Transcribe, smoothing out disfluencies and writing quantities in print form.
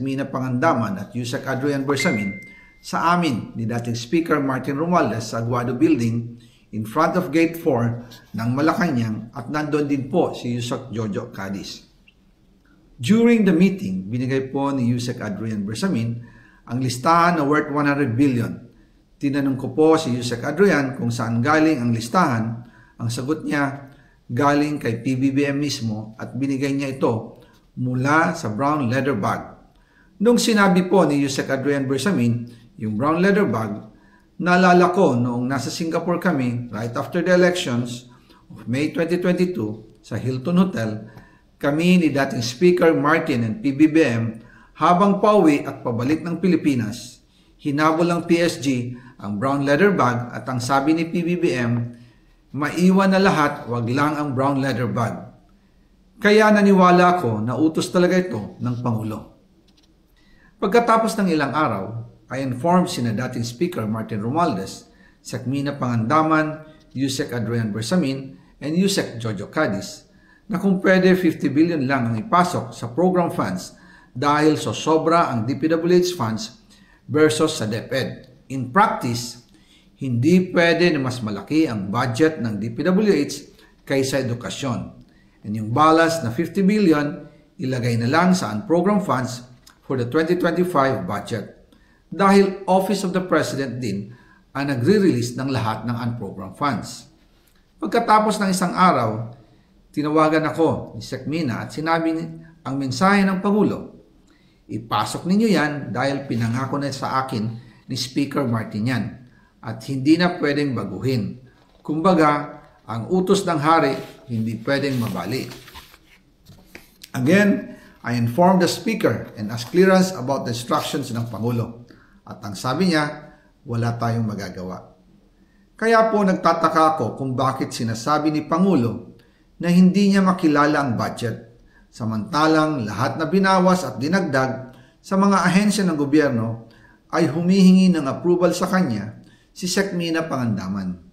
Mina Pangandaman at Yusek Adrian Bersamin sa amin ni dating Speaker Martin Romualdez sa Aguado Building in front of Gate 4 ng Malacanang at nandun din po si Yusek Jojo Cadiz. During the meeting, binigay po ni Yusek Adrian Bersamin ang listahan na worth 100 billion. Tinanong ko po si Yusek Adrian kung saan galing ang listahan. Ang sagot niya, galing kay PBBM mismo at binigay niya ito mula sa brown leather bag. Nung sinabi po ni Yusek Adrian Bersamin yung brown leather bag, naalala ko noong nasa Singapore kami right after the elections of May 2022 sa Hilton Hotel, kami ni dating Speaker Martin and PBBM habang pauwi at pabalik ng Pilipinas, hinabol ng PSG ang brown leather bag at ang sabi ni PBBM, maiwan na lahat, wag lang ang brown leather bag. Kaya naniwala ako na utos talaga ito ng Pangulo. Pagkatapos ng ilang araw, I informed sina dating Speaker Martin Romualdez, Sec. Mina Pangandaman, Yusek Adrian Bersamin, and Yusek Jojo Cadiz na kung pwede 50 billion lang ang ipasok sa program funds dahil so sobra ang DPWH funds versus sa DepEd. In practice, hindi pwede na mas malaki ang budget ng DPWH kaysa edukasyon. And yung balance na 50 billion, ilagay na lang sa unprogrammed funds for the 2025 budget. Dahil Office of the President din ang nagre-release ng lahat ng unprogrammed funds. Pagkatapos ng isang araw, tinawagan ako ni Sec. Mina at sinabi ang mensahe ng Pangulo. Ipasok ninyo yan dahil pinangako na sa akin ni Speaker Martin yan at hindi na pwedeng baguhin. Kumbaga, ang utos ng hari hindi pwedeng mabali. Again, I informed the Speaker and asked clearance about the instructions ng Pangulo. At ang sabi niya, wala tayong magagawa. Kaya po nagtataka ako kung bakit sinasabi ni Pangulo na hindi niya makilala ang budget. Samantalang lahat na binawas at dinagdag sa mga ahensya ng gobyerno ay humihingi ng approval sa kanya si Sec. Mina Pangandaman.